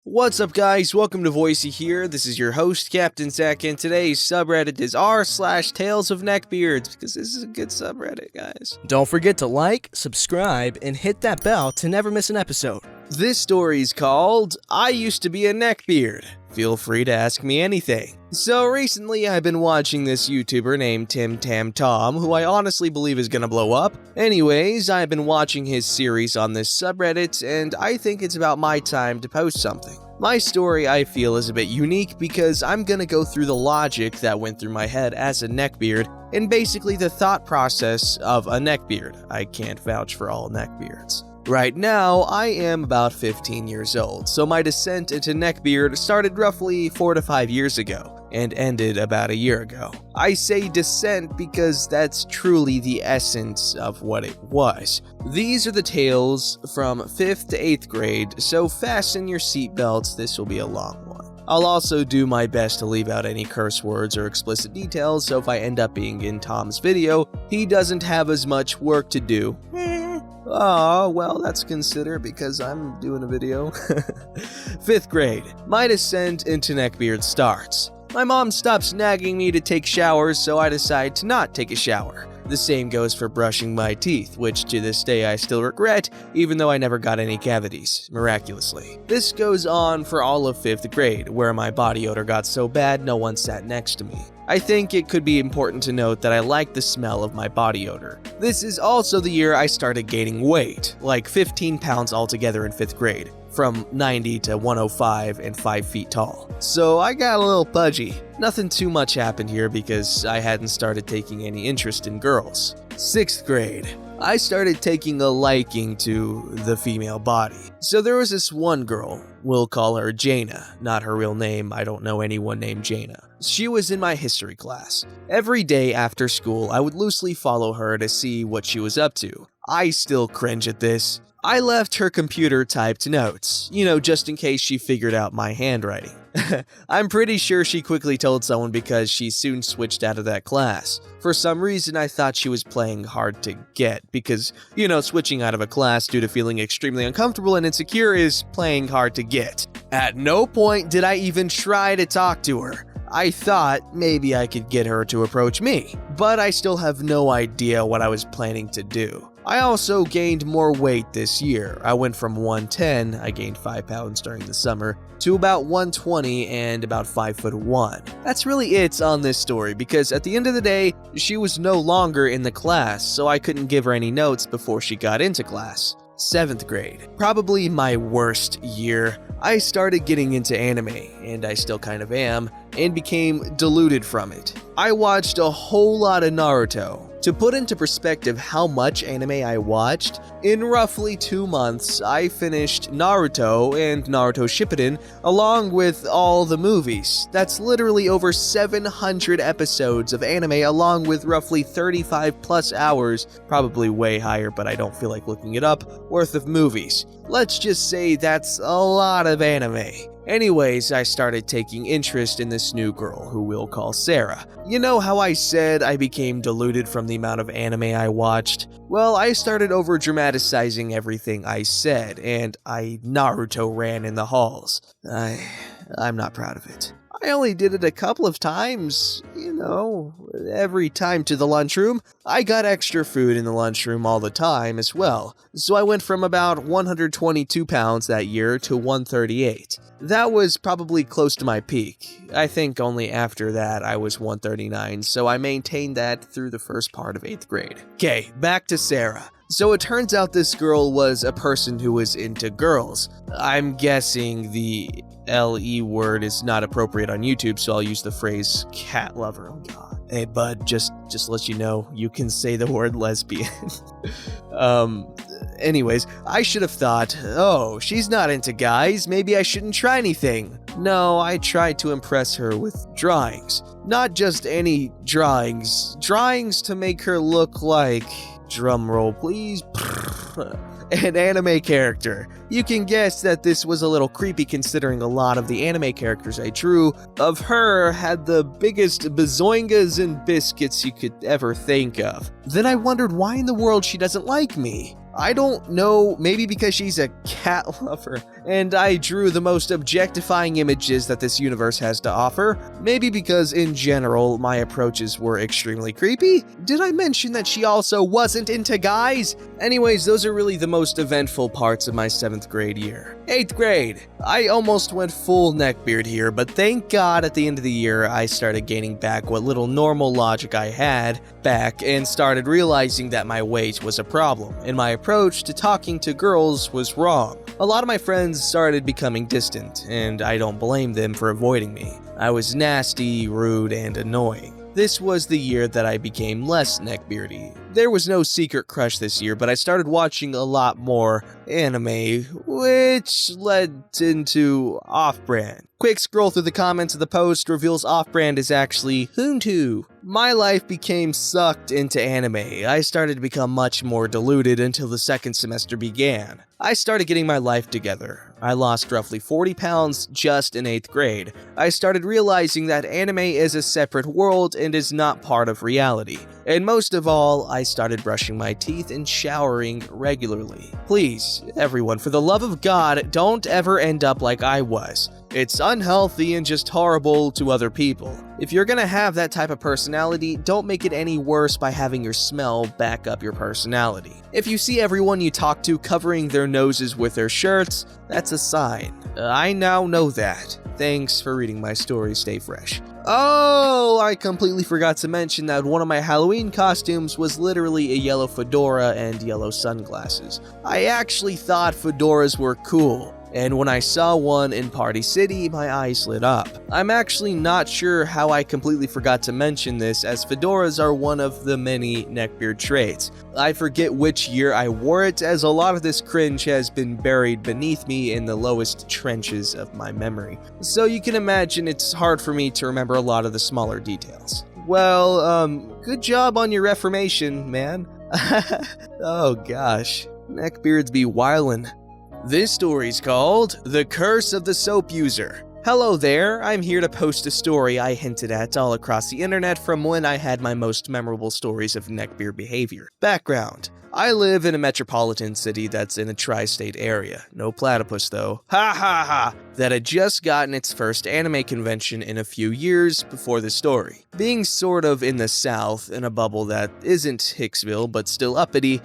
What's up guys, welcome to Voicey here. This is your host, Captain Zach, and today's subreddit is r/TalesOfNeckbeards, because this is a good subreddit, guys. Don't forget to like, subscribe, and hit that bell to never miss an episode. This story is called, I Used to Be a Neckbeard. Feel free to ask me anything. So recently I've been watching this YouTuber named Tim Tam Tom, who I honestly believe is gonna blow up. Anyways, I've been watching his series on this subreddit, and I think it's about my time to post something. My story, I feel, is a bit unique because I'm gonna go through the logic that went through my head as a neckbeard, and basically the thought process of a neckbeard. I can't vouch for all neckbeards. Right now, I am about 15 years old, so my descent into neckbeard started roughly 4 to 5 years ago, and ended about a year ago. I say descent because that's truly the essence of what it was. These are the tales from 5th to 8th grade, so fasten your seatbelts, this will be a long one. I'll also do my best to leave out any curse words or explicit details, so if I end up being in Tom's video, he doesn't have as much work to do. Oh, well, that's considerate because I'm doing a video. 5th grade. My descent into neckbeard starts. My mom stops nagging me to take showers, so I decide to not take a shower. The same goes for brushing my teeth, which to this day I still regret, even though I never got any cavities, miraculously. This goes on for all of 5th grade, where my body odor got so bad no one sat next to me. I think it could be important to note that I like the smell of my body odor. This is also the year I started gaining weight, like 15 pounds altogether in 5th grade, from 90 to 105 and 5 feet tall. So I got a little pudgy. Nothing too much happened here because I hadn't started taking any interest in girls. 6th grade. I started taking a liking to the female body. So there was this one girl, we'll call her Jaina, not her real name, I don't know anyone named Jaina. She was in my history class. Every day after school, I would loosely follow her to see what she was up to. I still cringe at this. I left her computer typed notes, just in case she figured out my handwriting. I'm pretty sure she quickly told someone because she soon switched out of that class. For some reason, I thought she was playing hard to get because, switching out of a class due to feeling extremely uncomfortable and insecure is playing hard to get. At no point did I even try to talk to her. I thought maybe I could get her to approach me, but I still have no idea what I was planning to do. I also gained more weight this year. I went from 110, I gained 5 pounds during the summer, to about 120 and about 5'1". That's really it on this story because at the end of the day, she was no longer in the class, so I couldn't give her any notes before she got into class. 7th grade. Probably my worst year. I started getting into anime, and I still kind of am, and became deluded from it. I watched a whole lot of Naruto. To put into perspective how much anime I watched, in roughly 2 months, I finished Naruto and Naruto Shippuden along with all the movies. That's literally over 700 episodes of anime along with roughly 35 plus hours, probably way higher but I don't feel like looking it up, worth of movies. Let's just say that's a lot of anime. Anyways, I started taking interest in this new girl, who we'll call Sarah. You know how I said I became deluded from the amount of anime I watched? Well, I started over dramatizing everything I said, and I Naruto ran in the halls. I'm not proud of it. I only did it a couple of times, every time to the lunchroom. I got extra food in the lunchroom all the time as well, so I went from about 122 pounds that year to 138. That was probably close to my peak. I think only after that I was 139, so I maintained that through the first part of 8th grade. Okay, back to Sarah. So it turns out this girl was a person who was into girls. I'm guessing the LE word is not appropriate on YouTube, so I'll use the phrase cat lover. Oh god. Hey bud, just let you know, you can say the word lesbian. Anyways, I should have thought, oh, she's not into guys, maybe I shouldn't try anything. No, I tried to impress her with drawings. Not just any drawings. Drawings to make her look like, drumroll please, an anime character. You can guess that this was a little creepy considering a lot of the anime characters I drew of her had the biggest bazoingas and biscuits you could ever think of. Then I wondered why in the world she doesn't like me. I don't know, maybe because she's a cat lover, and I drew the most objectifying images that this universe has to offer. Maybe because, in general, my approaches were extremely creepy? Did I mention that she also wasn't into guys? Anyways, those are really the most eventful parts of my 7th grade year. 8th grade. I almost went full neckbeard here, but thank God at the end of the year I started gaining back what little normal logic I had back and started realizing that my weight was a problem, and my approach to talking to girls was wrong. A lot of my friends started becoming distant, and I don't blame them for avoiding me. I was nasty, rude, and annoying. This was the year that I became less neckbeardy. There was no secret crush this year, but I started watching a lot more anime, which led into Off-Brand. Quick scroll through the comments of the post reveals Off-Brand is actually Hoontu. My life became sucked into anime. I started to become much more deluded until the second semester began. I started getting my life together. I lost roughly 40 pounds just in 8th grade. I started realizing that anime is a separate world and is not part of reality. And most of all, I started brushing my teeth and showering regularly. Please, everyone, for the love of God, don't ever end up like I was. It's unhealthy and just horrible to other people. If you're gonna have that type of personality, don't make it any worse by having your smell back up your personality. If you see everyone you talk to covering their noses with their shirts, that's a sign. I now know that. Thanks for reading my story, stay fresh. Oh, I completely forgot to mention that one of my Halloween costumes was literally a yellow fedora and yellow sunglasses. I actually thought fedoras were cool, and when I saw one in Party City, my eyes lit up. I'm actually not sure how I completely forgot to mention this, as fedoras are one of the many neckbeard traits. I forget which year I wore it, as a lot of this cringe has been buried beneath me in the lowest trenches of my memory. So you can imagine it's hard for me to remember a lot of the smaller details. Well, good job on your reformation, man. Oh gosh, neckbeards be wildin'. This story's called The Curse of the Soap User. Hello there, I'm here to post a story I hinted at all across the internet from when I had my most memorable stories of neckbeard behavior. Background: I live in a metropolitan city that's in a tri-state area. No platypus though. Ha ha ha! That had just gotten its first anime convention in a few years before the story. Being sort of in the south, in a bubble that isn't Hicksville but still uppity,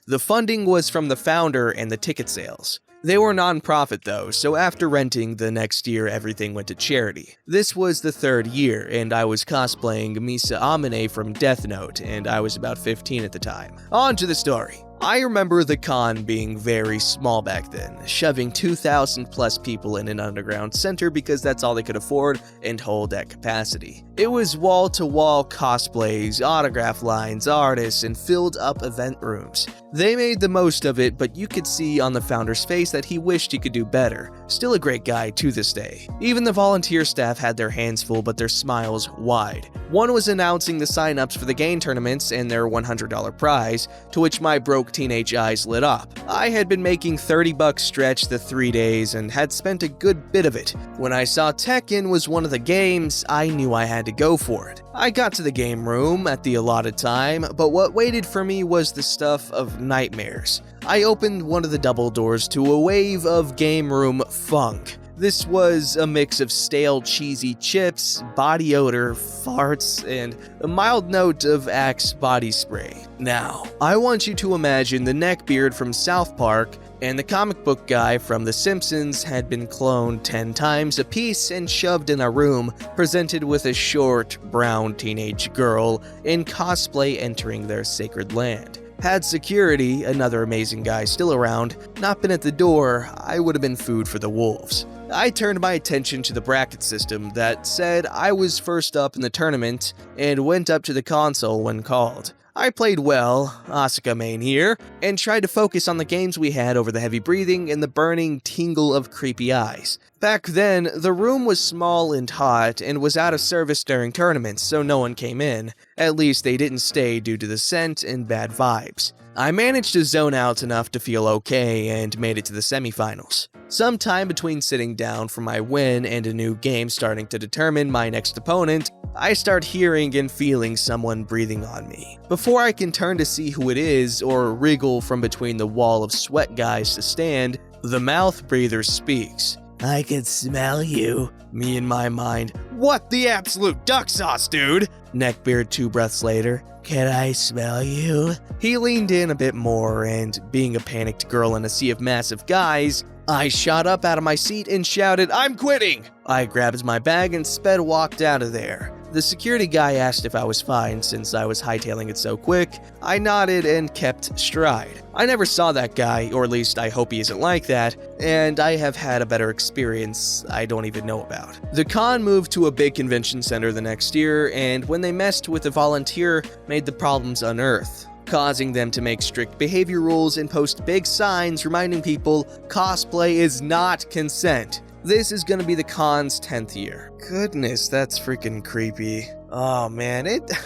the funding was from the founder and the ticket sales. They were non-profit though, so after renting the next year everything went to charity. This was the 3rd year, and I was cosplaying Misa Amane from Death Note, and I was about 15 at the time. On to the story. I remember the con being very small back then, shoving 2,000 plus people in an underground center because that's all they could afford and hold at capacity. It was wall-to-wall cosplays, autograph lines, artists, and filled up event rooms. They made the most of it, but you could see on the founder's face that he wished he could do better. Still a great guy to this day. Even the volunteer staff had their hands full but their smiles wide. One was announcing the sign-ups for the game tournaments and their $100 prize, to which my broke teenage eyes lit up. I had been making $30 stretch the 3 days and had spent a good bit of it. When I saw Tekken was one of the games, I knew I had to go for it. I got to the game room at the allotted time, but what waited for me was the stuff of nightmares. I opened one of the double doors to a wave of game room funk. This was a mix of stale, cheesy chips, body odor, farts, and a mild note of Axe body spray. Now, I want you to imagine the neckbeard from South Park and the comic book guy from The Simpsons had been cloned 10 times apiece and shoved in a room, presented with a short, brown teenage girl in cosplay entering their sacred land. Had security, another amazing guy still around, not been at the door, I would have been food for the wolves. I turned my attention to the bracket system that said I was first up in the tournament and went up to the console when called. I played well, Asuka main here, and tried to focus on the games we had over the heavy breathing and the burning tingle of creepy eyes. Back then, the room was small and hot and was out of service during tournaments, so no one came in. At least they didn't stay due to the scent and bad vibes. I managed to zone out enough to feel okay and made it to the semifinals. Sometime between sitting down for my win and a new game starting to determine my next opponent, I start hearing and feeling someone breathing on me. Before I can turn to see who it is or wriggle from between the wall of sweat guys to stand, the mouth breather speaks. I can smell you. Me in my mind, what the absolute duck sauce, dude? Neckbeard 2 breaths later, can I smell you? He leaned in a bit more, and being a panicked girl in a sea of massive guys, I shot up out of my seat and shouted, I'm quitting! I grabbed my bag and walked out of there. The security guy asked if I was fine since I was hightailing it so quick. I nodded and kept stride. I never saw that guy, or at least I hope he isn't like that, and I have had a better experience I don't even know about. The con moved to a big convention center the next year, and when they messed with a volunteer, made the problems unearthed, causing them to make strict behavior rules and post big signs reminding people cosplay is not consent. This is gonna be the con's 10th year. Goodness, that's freaking creepy. Oh man,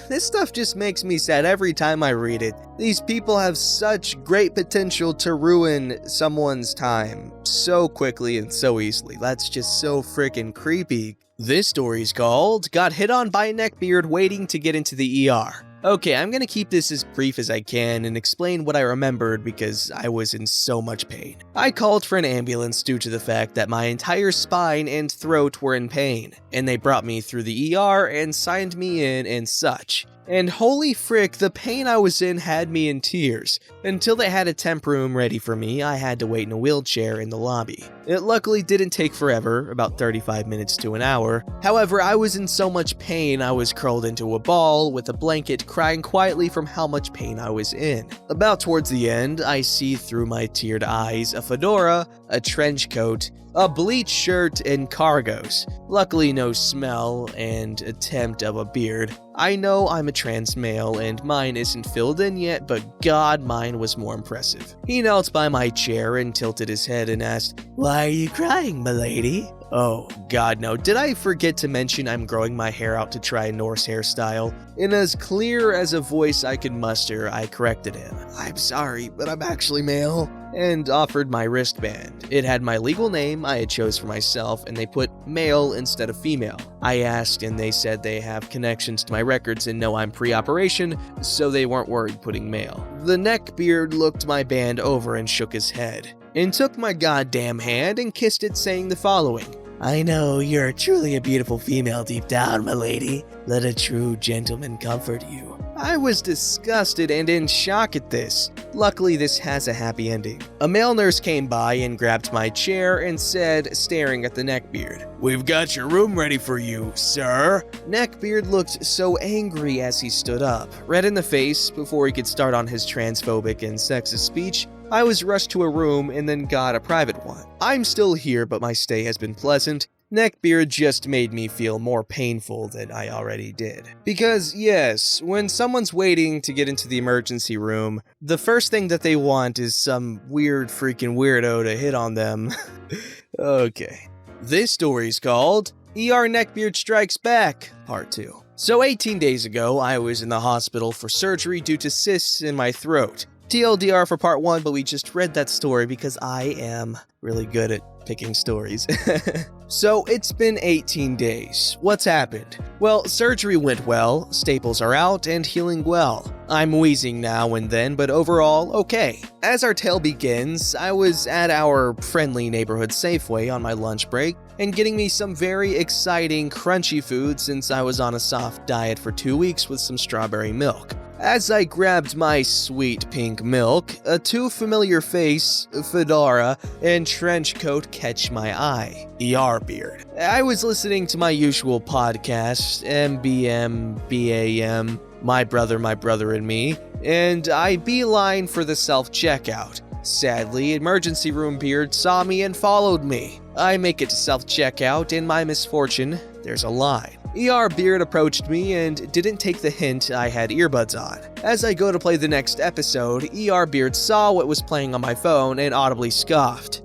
this stuff just makes me sad every time I read it. These people have such great potential to ruin someone's time so quickly and so easily. That's just so freaking creepy. This story's called Got Hit On by a Neckbeard Waiting to Get into the ER. Okay, I'm gonna keep this as brief as I can and explain what I remembered because I was in so much pain. I called for an ambulance due to the fact that my entire spine and throat were in pain, and they brought me through the ER and signed me in and such. And holy frick, the pain I was in had me in tears. Until they had a temp room ready for me, I had to wait in a wheelchair in the lobby. It luckily didn't take forever, about 35 minutes to an hour. However, I was in so much pain I was curled into a ball with a blanket crying quietly from how much pain I was in. About towards the end, I see through my teared eyes a fedora, a trench coat, a bleached shirt, and cargos. Luckily no smell and attempt of a beard. I know I'm a trans male and mine isn't filled in yet, but god, mine was more impressive. He knelt by my chair and tilted his head and asked, "Why are you crying, milady?" Oh god no, did I forget to mention I'm growing my hair out to try a Norse hairstyle? In as clear as a voice I could muster, I corrected him. "I'm sorry, but I'm actually male," and offered my wristband. It had my legal name I had chose for myself, and they put male instead of female. I asked and they said they have connections to my records and know I'm pre-operation, so they weren't worried putting male. The neckbeard looked my band over and shook his head, and took my goddamn hand and kissed it, saying the following: "I know you're truly a beautiful female deep down, milady. Let a true gentleman comfort you." I was disgusted and in shock at this. Luckily, this has a happy ending. A male nurse came by and grabbed my chair and said, staring at the neckbeard, "We've got your room ready for you, sir." Neckbeard looked so angry as he stood up, red in the face before he could start on his transphobic and sexist speech. I was rushed to a room and then got a private one. I'm still here, but my stay has been pleasant. Neckbeard just made me feel more painful than I already did. Because yes, when someone's waiting to get into the emergency room, the first thing that they want is some weird freaking weirdo to hit on them. Okay. This story's called ER Neckbeard Strikes Back, Part 2. So 18 days ago, I was in the hospital for surgery due to cysts in my throat. TLDR for part 1, but we just read that story because I am really good at picking stories. So it's been 18 days. What's happened? Well, surgery went well, staples are out, and healing well. I'm wheezing now and then, but overall, okay. As our tale begins, I was at our friendly neighborhood Safeway on my lunch break, and getting me some very exciting crunchy food since I was on a soft diet for 2 weeks with some strawberry milk. As I grabbed my sweet pink milk, a too familiar face, fedora, and trench coat catch my eye. ER beard. I was listening to my usual podcast, MBM, BAM, My Brother and Me, and I beeline for the self-checkout. Sadly, emergency room beard saw me and followed me. I make it to self-checkout, and my misfortune, there's a line. ER beard approached me and didn't take the hint I had earbuds on. As I go to play the next episode, ER beard saw what was playing on my phone and audibly scoffed.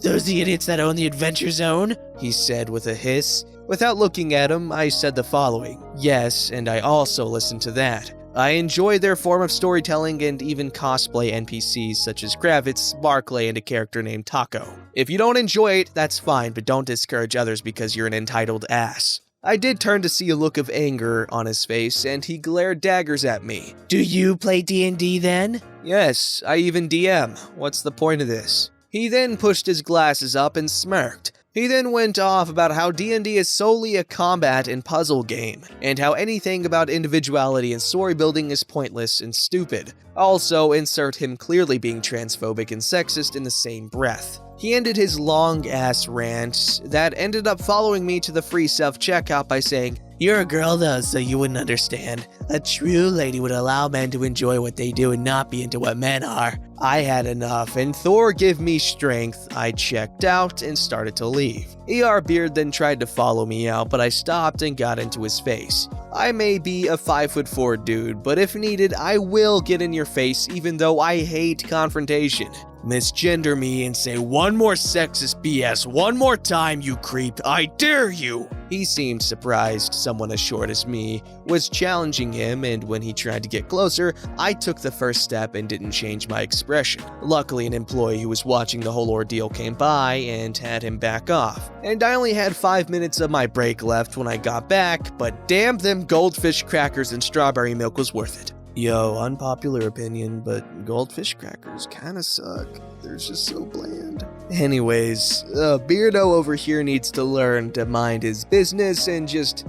"Those the idiots that own the Adventure Zone?" he said with a hiss. Without looking at him, I said the following: "Yes, and I also listened to that. I enjoy their form of storytelling and even cosplay NPCs such as Kravitz, Barclay, and a character named Taco. If you don't enjoy it, that's fine, but don't discourage others because you're an entitled ass." I did turn to see a look of anger on his face, and he glared daggers at me. Do you play D&D then? Yes, I even DM. What's the point of this? He then pushed his glasses up and smirked. He then went off about how D&D is solely a combat and puzzle game, and how anything about individuality and story building is pointless and stupid. Also, insert him clearly being transphobic and sexist in the same breath. He ended his long-ass rant that ended up following me to the free self-checkout by saying, "You're a girl though, so you wouldn't understand. A true lady would allow men to enjoy what they do and not be into what men are." I had enough, and Thor give me strength. I checked out and started to leave. ER Beard then tried to follow me out, but I stopped and got into his face. I may be a 5'4" dude, but if needed, I will get in your face even though I hate confrontation. Misgender me and say one more sexist BS one more time, you creep. I dare you! He seemed surprised someone as short as me was challenging him, and when he tried to get closer, I took the first step and didn't change my expression. Luckily, an employee who was watching the whole ordeal came by and had him back off. And I only had 5 minutes of my break left when I got back, but damn, them goldfish crackers and strawberry milk was worth it. Yo, unpopular opinion, but goldfish crackers kinda suck. They're just so bland. Anyways, Beardo over here needs to learn to mind his business and just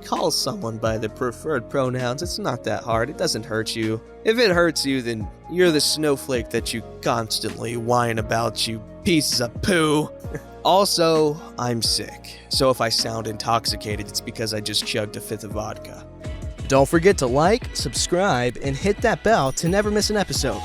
call someone by the preferred pronouns. It's not that hard. It doesn't hurt you. If it hurts you, then you're the snowflake that you constantly whine about, you pieces of poo. Also, I'm sick, so if I sound intoxicated, it's because I just chugged a fifth of vodka. Don't forget to like, subscribe, and hit that bell to never miss an episode.